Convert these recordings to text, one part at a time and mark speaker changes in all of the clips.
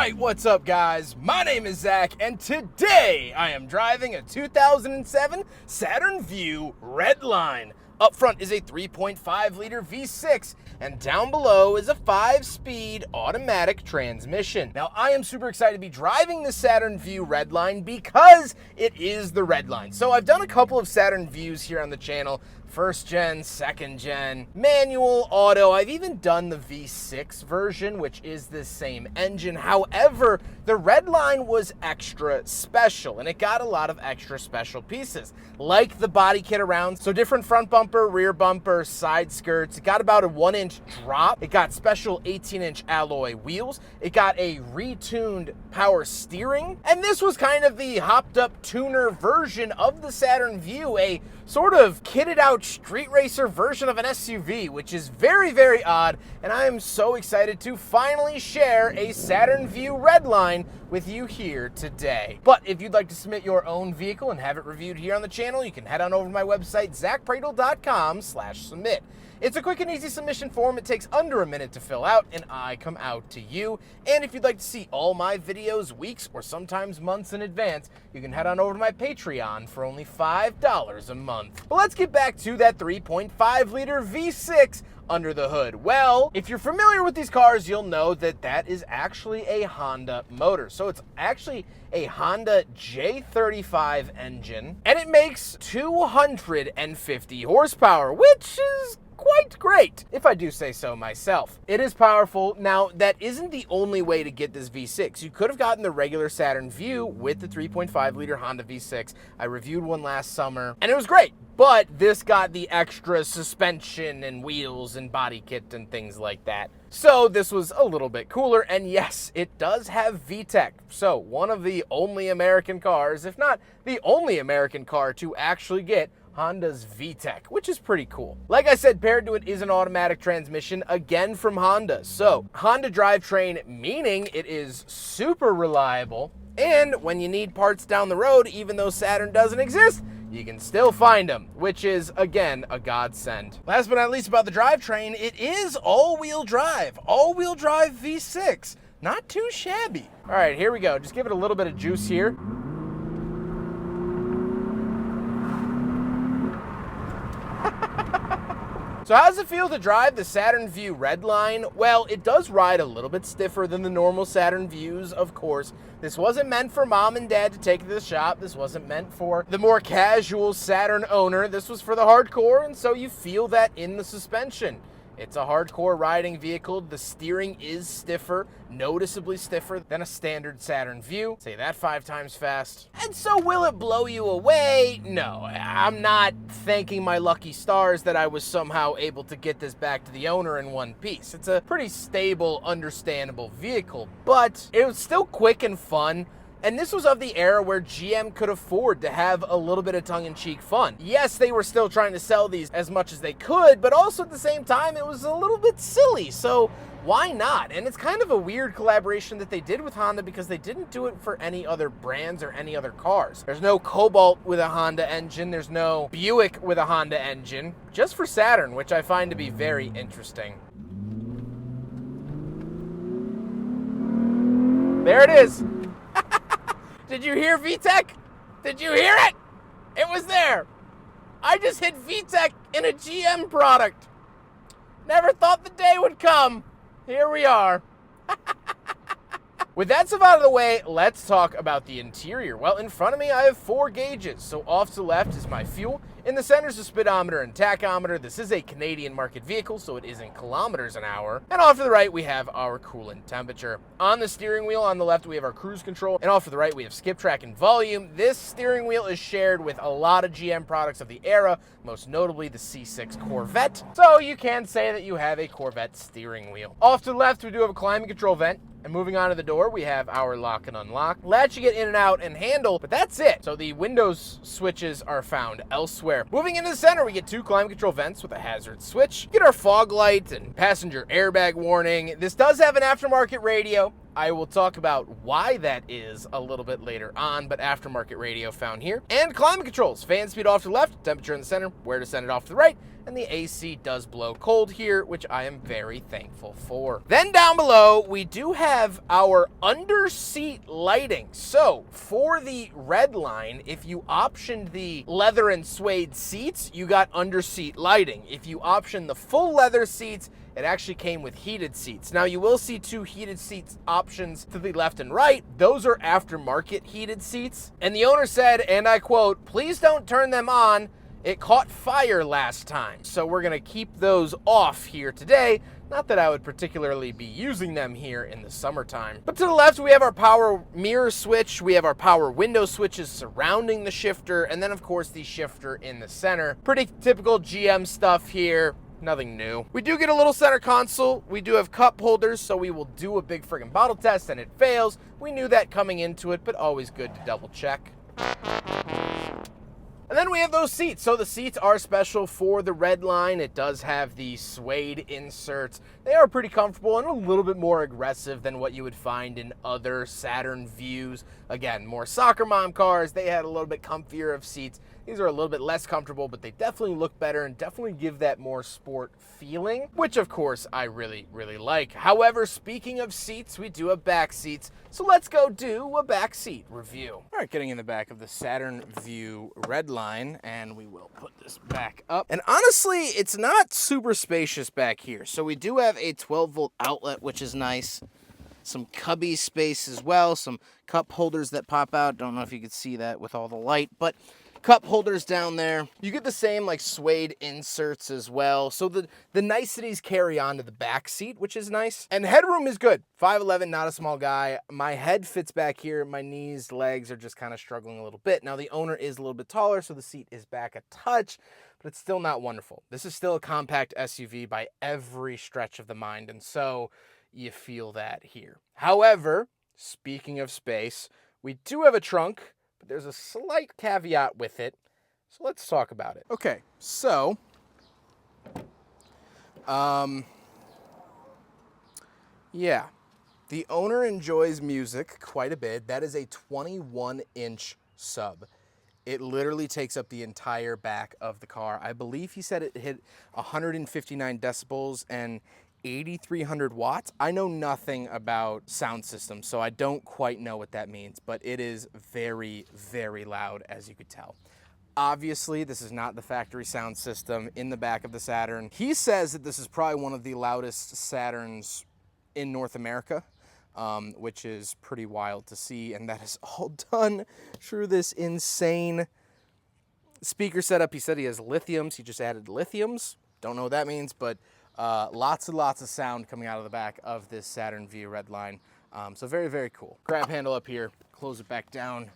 Speaker 1: Alright, what's up guys? My name is Zach, and today I am driving a 2007 Saturn Vue Redline. Up front is a 3.5-liter V6, and down below is a 5-speed automatic transmission. Now, I am super excited to be driving the Saturn Vue Redline because it is the Redline. So I've done a couple of Saturn Vues here on the channel. First gen, second gen, manual, auto. I've even done the V6 version, which is the same engine. However, the Redline was extra special, and it got a lot of extra special pieces, like the body kit around. So different front bumper, rear bumper, side skirts. It got about a 1-inch drop. It got special 18-inch alloy wheels. It got a retuned power steering. And this was kind of the hopped up tuner version of the Saturn Vue, a sort of kitted out street racer version of an SUV, which is very, very odd, and I am so excited to finally share a Saturn Vue Redline with you here today. But if you'd like to submit your own vehicle and have it reviewed here on the channel, you can head on over to my website, zackpradel.com/submit. It's a quick and easy submission form. It takes under a minute to fill out, and I come out to you. And if you'd like to see all my videos weeks or sometimes months in advance, you can head on over to my Patreon for only $5 a month. But let's get back to that 3.5-liter V6 under the hood. Well, if you're familiar with these cars, you'll know that that is actually a Honda motor. So it's actually a Honda J35 engine, and it makes 250 horsepower, which is quite great, if I do say so myself. It is powerful. Now, that isn't the only way to get this V6. You could have gotten the regular Saturn Vue with the 3.5-liter Honda V6. I reviewed one last summer, and it was great. But this got the extra suspension and wheels and body kit and things like that. So this was a little bit cooler, and yes, it does have VTEC. So one of the only American cars, if not the only American car to actually get Honda's VTEC, which is pretty cool. Like I said, paired to it is an automatic transmission, again from Honda. So Honda drivetrain, meaning it is super reliable, and when you need parts down the road, even though Saturn doesn't exist, you can still find them, which is, again, a godsend. Last but not least about the drivetrain, it is all-wheel drive V6. Not too shabby. All right, here we go. Just give it a little bit of juice here. So how does it feel to drive the Saturn Vue Redline? Well, it does ride a little bit stiffer than the normal Saturn Vues, of course. This wasn't meant for mom and dad to take to the shop. This wasn't meant for the more casual Saturn owner. This was for the hardcore, and so you feel that in the suspension. It's a hardcore riding vehicle. The steering is stiffer, noticeably stiffer than a standard Saturn Vue. Say that 5 times fast. And so will it blow you away? No, I'm not thanking my lucky stars that I was somehow able to get this back to the owner in one piece. It's a pretty stable, understandable vehicle, but it was still quick and fun. And this was of the era where GM could afford to have a little bit of tongue-in-cheek fun. Yes, they were still trying to sell these as much as they could, but also at the same time, it was a little bit silly, so why not? And it's kind of a weird collaboration that they did with Honda because they didn't do it for any other brands or any other cars. There's no Cobalt with a Honda engine, there's no Buick with a Honda engine, just for Saturn, which I find to be very interesting. There it is. Did you hear VTEC? Did you hear it? It was there. I just hit VTEC in a GM product. Never thought the day would come. Here we are. With that stuff out of the way, let's talk about the interior. Well, in front of me, I have 4 gauges. So off to the left is my fuel. In the center is a speedometer and tachometer. This is a Canadian market vehicle, so it is in kilometers an hour. And off to the right, we have our coolant temperature. On the steering wheel, on the left, we have our cruise control. And off to the right, we have skip track and volume. This steering wheel is shared with a lot of GM products of the era, most notably the C6 Corvette. So you can say that you have a Corvette steering wheel. Off to the left, we do have a climate control vent. And moving on to the door, we have our lock and unlock. Latch you get in and out and handle, but that's it. So the windows switches are found elsewhere. Moving into the center, we get 2 climate control vents with a hazard switch. Get our fog light and passenger airbag warning. This does have an aftermarket radio. I will talk about why that is a little bit later on, but aftermarket radio found here. And climate controls, fan speed off to the left, temperature in the center, where to send it off to the right, and the AC does blow cold here, which I am very thankful for. Then down below, we do have our under-seat lighting. So for the Redline, if you optioned the leather and suede seats, you got under-seat lighting. If you optioned the full leather seats, it actually came with heated seats. Now you will see 2 heated seats options to the left and right. Those are aftermarket heated seats. And the owner said, and I quote, "Please don't turn them on. It caught fire last time." So we're gonna keep those off here today. Not that I would particularly be using them here in the summertime. But to the left, we have our power mirror switch. We have our power window switches surrounding the shifter. And then of course the shifter in the center. Pretty typical GM stuff here. Nothing new. We do get a little center console. We do have cup holders, so we will do a big friggin' bottle test and it fails. We knew that coming into it, but always good to double check. And then we have those seats. So the seats are special for the Redline. It does have the suede inserts. They are pretty comfortable and a little bit more aggressive than what you would find in other Saturn views. Again, more soccer mom cars. They had a little bit comfier of seats. These are a little bit less comfortable, but they definitely look better and definitely give that more sport feeling, which of course I really, really like. However, speaking of seats, we do have back seats. So let's go do a back seat review. All right, getting in the back of the Saturn View Redline, and we will put this back up. And honestly, it's not super spacious back here. So we do have a 12-volt outlet, which is nice. Some cubby space as well, some cup holders that pop out. Don't know if you could see that with all the light, but cup holders down there. You get the same like suede inserts as well. So the niceties carry on to the back seat, which is nice. And headroom is good. 5'11", not a small guy. My head fits back here. My knees, legs are just kind of struggling a little bit. Now the owner is a little bit taller, so the seat is back a touch, but it's still not wonderful. This is still a compact SUV by every stretch of the mind, and so you feel that here. However, speaking of space, we do have a trunk, but there's a slight caveat with it, so let's talk about it. Okay, so, yeah, the owner enjoys music quite a bit. That is a 21-inch sub. It literally takes up the entire back of the car. I believe he said it hit 159 decibels and 8,300 watts. I know nothing about sound systems, so I don't quite know what that means, but it is very, very loud, as you could tell. Obviously, this is not the factory sound system in the back of the Saturn. He says that this is probably one of the loudest Saturns in North America, which is pretty wild to see, and that is all done through this insane speaker setup. He said he has lithiums. He just added lithiums. Don't know what that means, but lots and lots of sound coming out of the back of this Saturn View Redline. So very, very cool. Grab handle up here, close it back down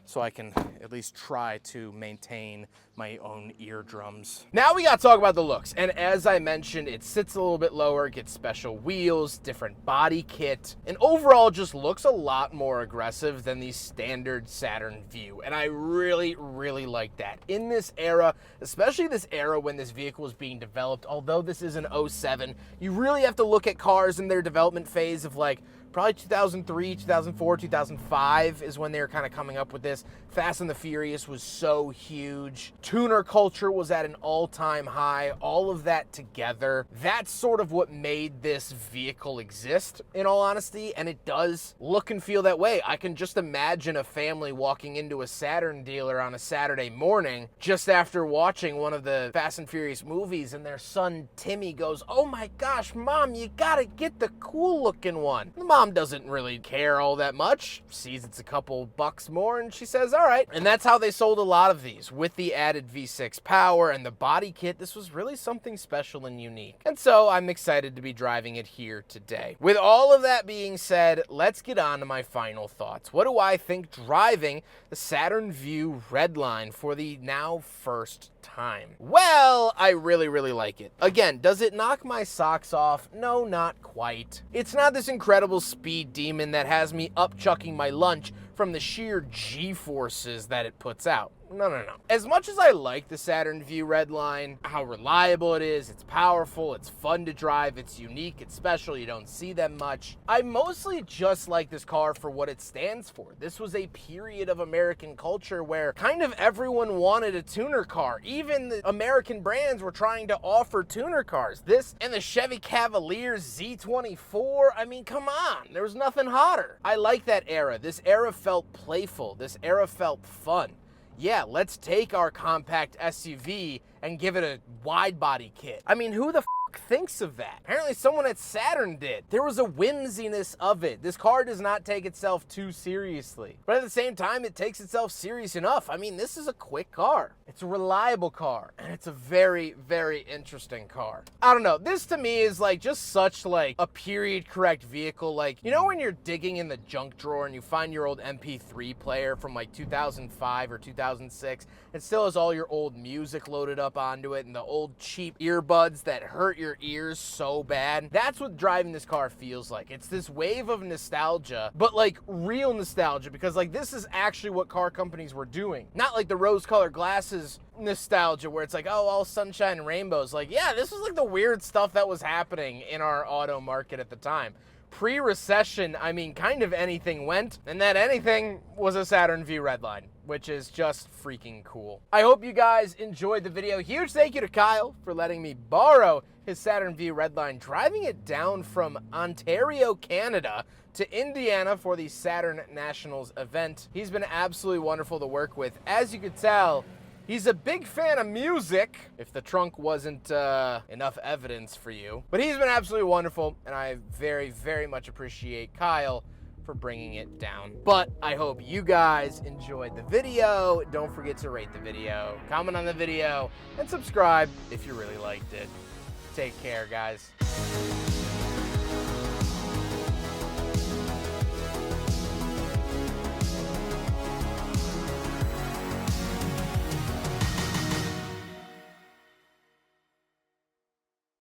Speaker 1: so I can at least try to maintain my own eardrums. Now we gotta talk about the looks. And as I mentioned, it sits a little bit lower, gets special wheels, different body kit, and overall just looks a lot more aggressive than the standard Saturn View. And I really, really like that. In this era, especially this era when this vehicle was being developed, although this is an 07, you really have to look at cars in their development phase of like, probably 2003, 2004, 2005 is when they were kind of coming up with this. Fast and the Furious was so huge. Tuner culture was at an all-time high. All of that together, that's sort of what made this vehicle exist, in all honesty, and it does look and feel that way. I can just imagine a family walking into a Saturn dealer on a Saturday morning just after watching one of the Fast and Furious movies, and their son Timmy goes, "Oh my gosh, Mom, you gotta get the cool-looking one." The mom doesn't really care all that much, sees it's a couple bucks more, and she says, all right. And that's how they sold a lot of these. With the added V6 power and the body kit, this was really something special and unique. And so I'm excited to be driving it here today. With all of that being said, let's get on to my final thoughts. What do I think driving the Saturn View Redline for the now first time? Well, I really, really like it. Again, does it knock my socks off? No, not quite. It's not this incredible speed demon that has me upchucking my lunch from the sheer G-forces that it puts out. No. As much as I like the Saturn V Redline, how reliable it is, it's powerful, it's fun to drive, it's unique, it's special, you don't see them much, I mostly just like this car for what it stands for. This was a period of American culture where kind of everyone wanted a tuner car. Even the American brands were trying to offer tuner cars. This and the Chevy Cavalier Z24, I mean, come on, there was nothing hotter. I like that era. This era felt playful. This era felt fun. Yeah, let's take our compact SUV and give it a wide body kit. I mean, who the thinks of that? Apparently someone at Saturn did. There was a whimsiness of it. This car does not take itself too seriously, but at the same time, it takes itself serious enough. I mean, this is a quick car. It's a reliable car, and it's a very, very interesting car. I don't know. This to me is like just such like a period correct vehicle. Like, you know when you're digging in the junk drawer and you find your old MP3 player from like 2005 or 2006, it still has all your old music loaded up onto it and the old cheap earbuds that hurt your ears so bad. That's what driving this car feels like. It's this wave of nostalgia, but like real nostalgia, because like this is actually what car companies were doing. Not like the rose-colored glasses nostalgia where it's like, oh, all sunshine and rainbows. Like, yeah, this was like the weird stuff that was happening in our auto market at the time. Pre-recession, I mean, kind of anything went, and that anything was a Saturn V Redline, which is just freaking cool. I hope you guys enjoyed the video. Huge thank you to Kyle for letting me borrow his Saturn V Redline, driving it down from Ontario, Canada to Indiana for the Saturn Nationals event. He's been absolutely wonderful to work with. As you could tell, he's a big fan of music, if the trunk wasn't enough evidence for you. But he's been absolutely wonderful, and I very, very much appreciate Kyle for bringing it down. But I hope you guys enjoyed the video. Don't forget to rate the video, comment on the video, and subscribe if you really liked it. Take care, guys.